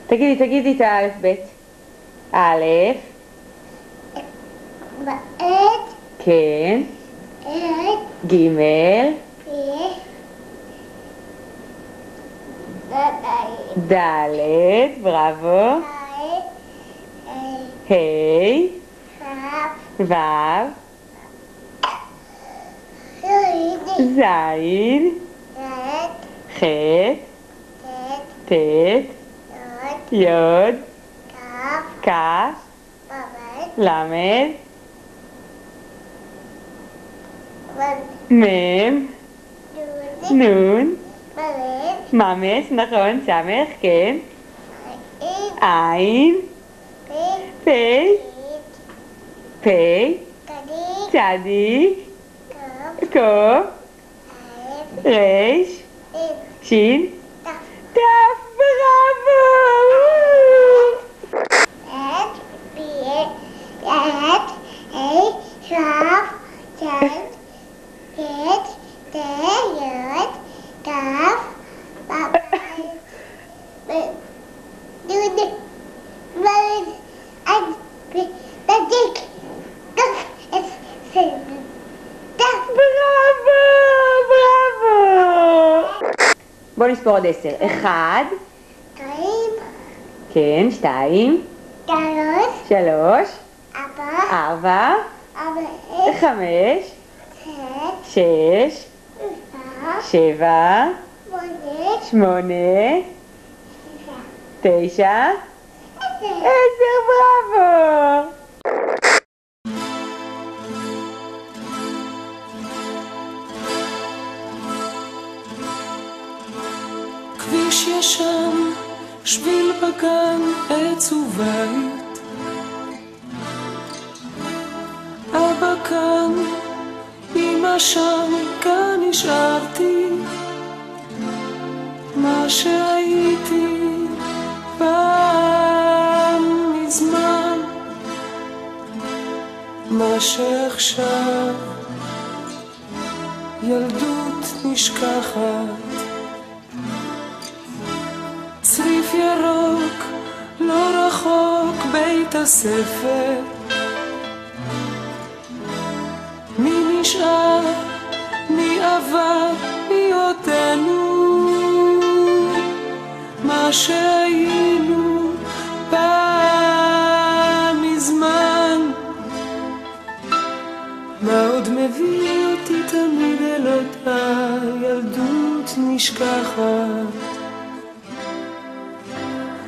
תגידי את האלף בית. א', בעת, כן, עת, ג', ד', בראבו, ה', ו', ז', ח', ט', י', כ', למד, מם, נון, ממס, נכון, סמך, כן, עין, פי, פי, צדיק, קוף, ריש, שין, תף, בראבו! בוא נספור עוד 10. 1, כן, 2, 3, 4, 5, 6, 7, 8, 9, 10, בראבו! כביש ישן, שביל בגן, עץ ובית. אבא כאן, אמא שם, כאן נשארתי. מה שהייתי פעם מזמן, מה שעכשיו ילדות נשכחת. צריף ירוק, לא רחוק בית הספר. מי נשאר, מי עבר, מי עודנו. מה שהיינו פעם מזמן. מה עוד מביא אותי תמיד אל אותה ילדות נשכחת.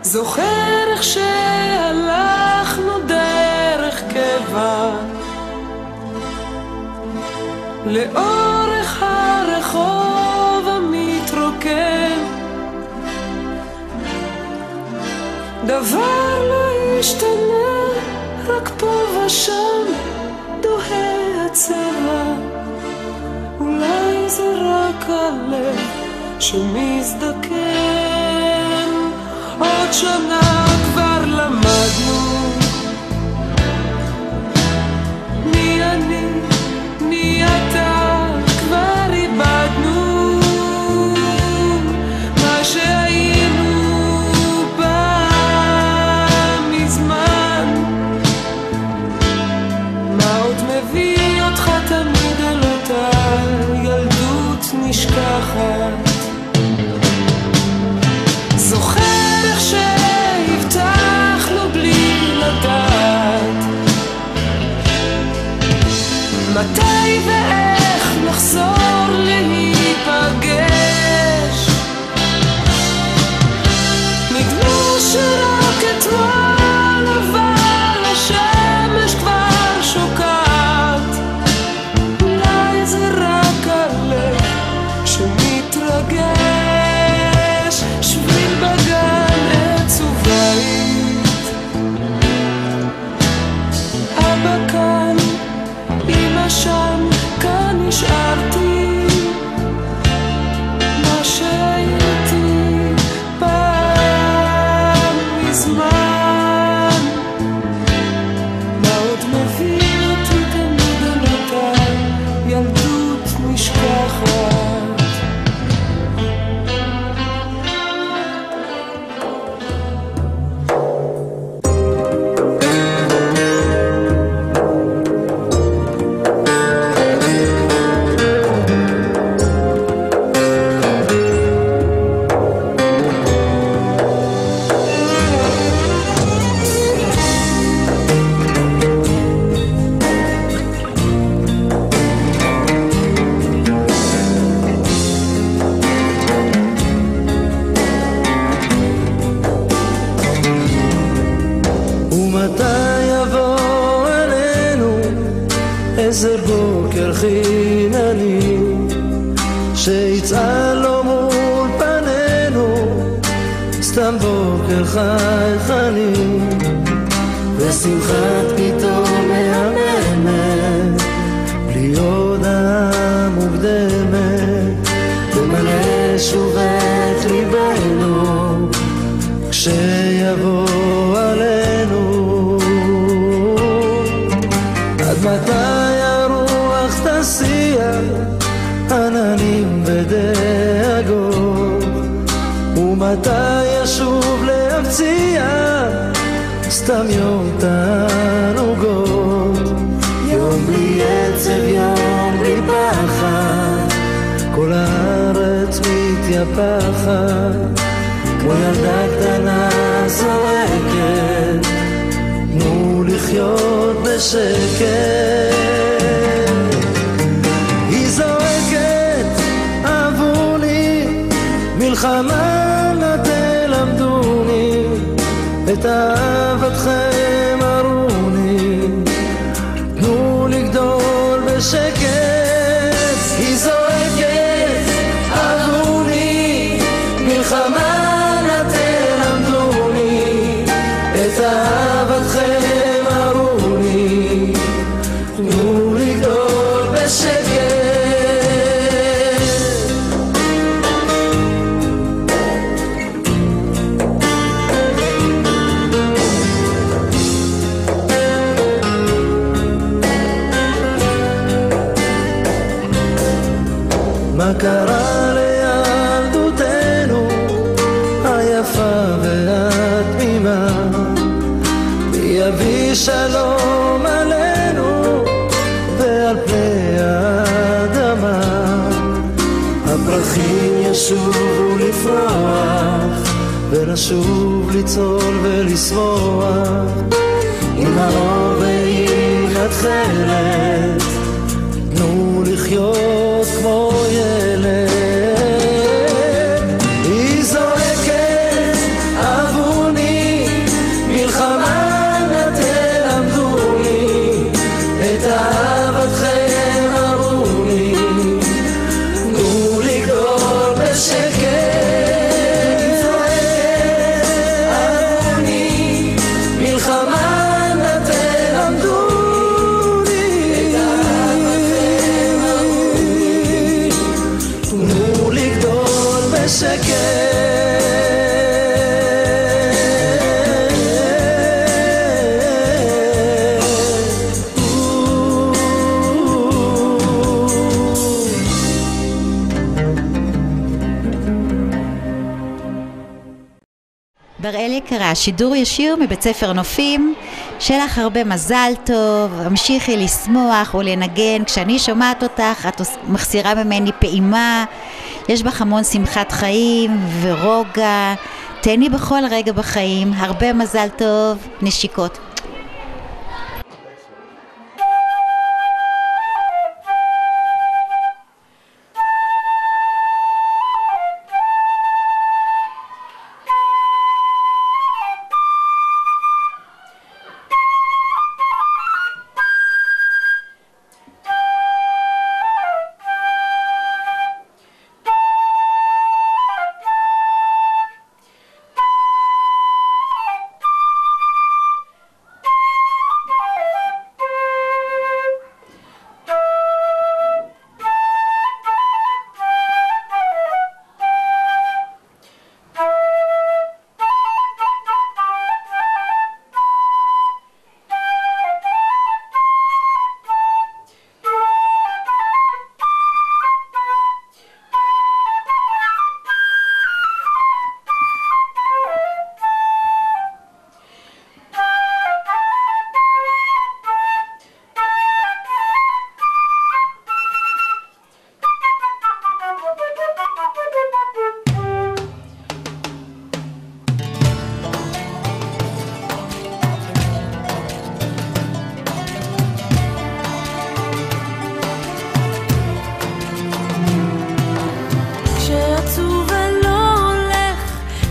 זוכר איך שהלכנו דרך קבע לאורך הרחוב המתרוקן. דבר לא השתנה, רק פה ושם דוהה הצבע. אולי זה רק הלב שמזדקן. עוד שנה כבר למדנו מי אני, מי אתה, כבר איבדנו מה שהיינו פעם מזמן. מה עוד מביא אותך תמיד אל אותה ילדות נשכחת. זוכר איך שהבטחנו בלי לדעת מתי ואיך נחזור להיפגש. נדמה שרק אתמול אבל השמש כבר שוקעת. אולי זה רק הלב שמתרגש. שביל בגן, עץ ובית. אבא כאן, אמא שם, כאן נשארתי. מה שהייתי פעם מזמן. איזה בוקר חינני שיצא לו מול פנינו, סתם בוקר חייכני ושמחת פתאום מהממת, בלי הודעה מוקדמת תמלא שוב את ליבנו כשיבוא עלינו. עד מתי הרוח תסיע עננים ודאגות, ומתי ישוב להפציע סתם יום תענוגות, יום בלי עצב, יום בלי פחד, כל הארץ מתייפחת כמו ילדה קטנה זורקת, תנו לחיות בשקט. היא זורקת, אהבוני, מלחמה נא תלמדוני, את אהבתכם ארוני, תנו לגדול בשקט. היא זורקת, אהבוני, מלחמה נא תלמדוני, את אהבתכם ארוני, תנו לגדול בשקט. מה קרה לילדותנו היפה והתמימה, מי יביא שלום עלינו ועל פני האדמה, הפרחים ישובו לפרוח ונשוב לצול ולשמוח, עם האור ועם התכלת תנו לחיות כמו ילד. היא זורקת, אהבוני, מלחמה נא תלמדוני, את אהבתכם ארוני, תנו לגדול בשקט. היא זורקת, אהבוני, מלחמה נא תלמדוני, את אהבתכם ארוני, תנו לגדול בשקט. בראל יקרה, שידור ישיר מבית ספר נופים. שיהיה לך הרבה מזל טוב, המשיכי לשמוח ולנגן. כשאני שומעת אותך את מחסירה ממני פעימה, יש בך המון שמחת חיים ורוגע. תהני בכל רגע בחיים. הרבה מזל טוב, נשיקות.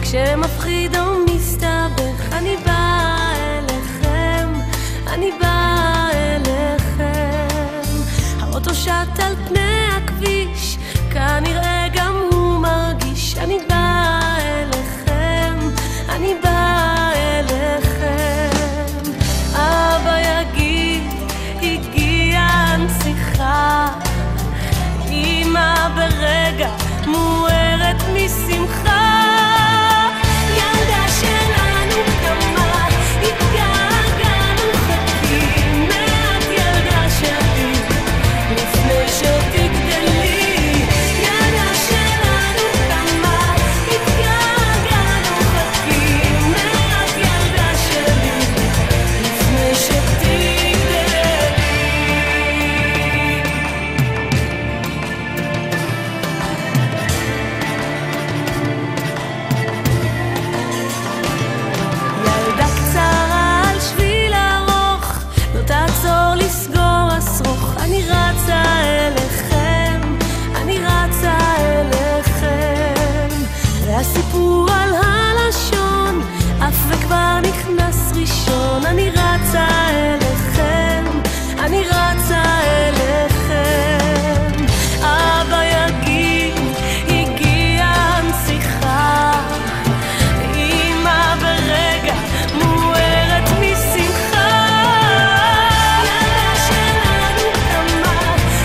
שמפחיד או מסתבך, אני באה אליכם, אני באה אליכם. כנראה גם הוא מרגיש. אני באה אליכם, אני באה אליכם. אבא יגיד, הגיעה הנסיכה. אמא ברגע מוארת משמחה. ילדה שלנו קמה, התגעגענו, חכים מעט ילדה שלי לפני שתגדלי. ילדה שלנו קמה, התגעגענו, חכים מעט ילדה שלי לפני שתגדלי. ילדה קצרה על שביל ארוך, לא תעצור לסגור אסרוך. אני רצה אליכם, אני רצה אליכם. והסיפור על הלשון אף וכבר נכנס ראשון. אני רצה אליכם, אני רצה אליכם. אבא יגיד, הגיעה הנסיכה. אמא ברגע מוארת משמחה. ילדה שלנו קמה,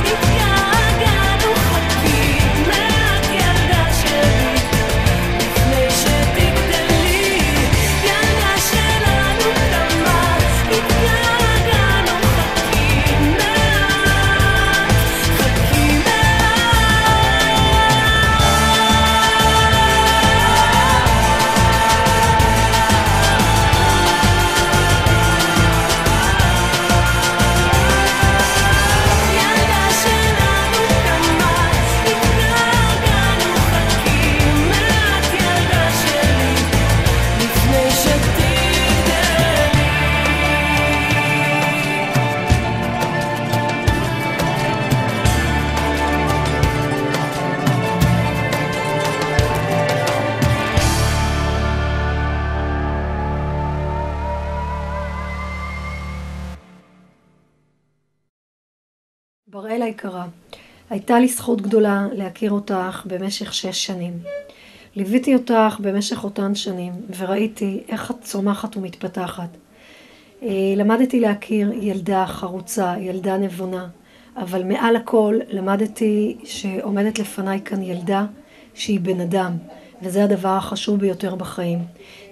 התגעגענו, חכים מעט ילדה שלי לפני שתגדלי. ילדה שלנו קמה, התגעגענו, חכים מעט, חכים מעט. ילדה שלנו קמה, התגעגענו, חכים מעט ילדה שלי לפני שתגדלי. בראל היקרה, הייתה לי זכות גדולה להכיר אותך במשך 6 שנים. ליוויתי אותך במשך אותן שנים וראיתי איך את צומחת ומתפתחת. למדתי להכיר ילדה חרוצה, ילדה נבונה, אבל מעל הכל למדתי שעומדת לפניי כאן ילדה שהיא בן אדם, וזה הדבר החשוב ביותר בחיים.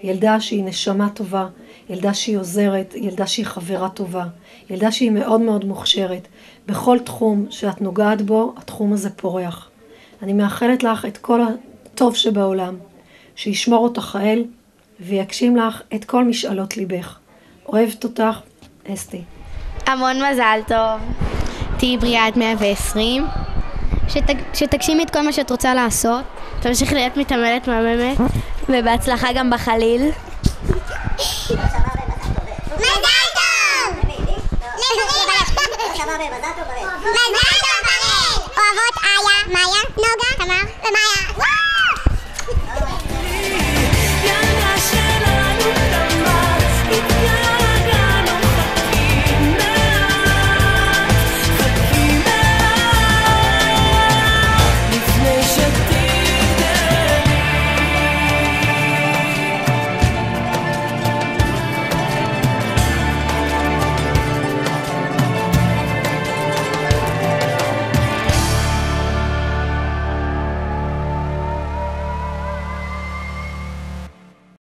ילדה שהיא נשמה טובה, ילדה שהיא עוזרת, ילדה שהיא חברה טובה, ילדה שהיא מאוד מאוד מוכשרת. בכל תחום שאת נוגעת בו, התחום הזה פורח. אני מאחלת לך את כל הטוב שבעולם, שישמור אותך האל ויגשים לך את כל משאלות ליבך. אוהבת אותך, אסתי. המון מזל טוב. תהי בריאה עד 120. שתגשימי את כל מה שאת רוצה לעשות. תמשיך להיות מתעמלת מהממת. ובהצלחה גם בחליל. מזל טוב! מזל טוב בראל! אוהבות איה, מאיה, נוגה, תמר ומה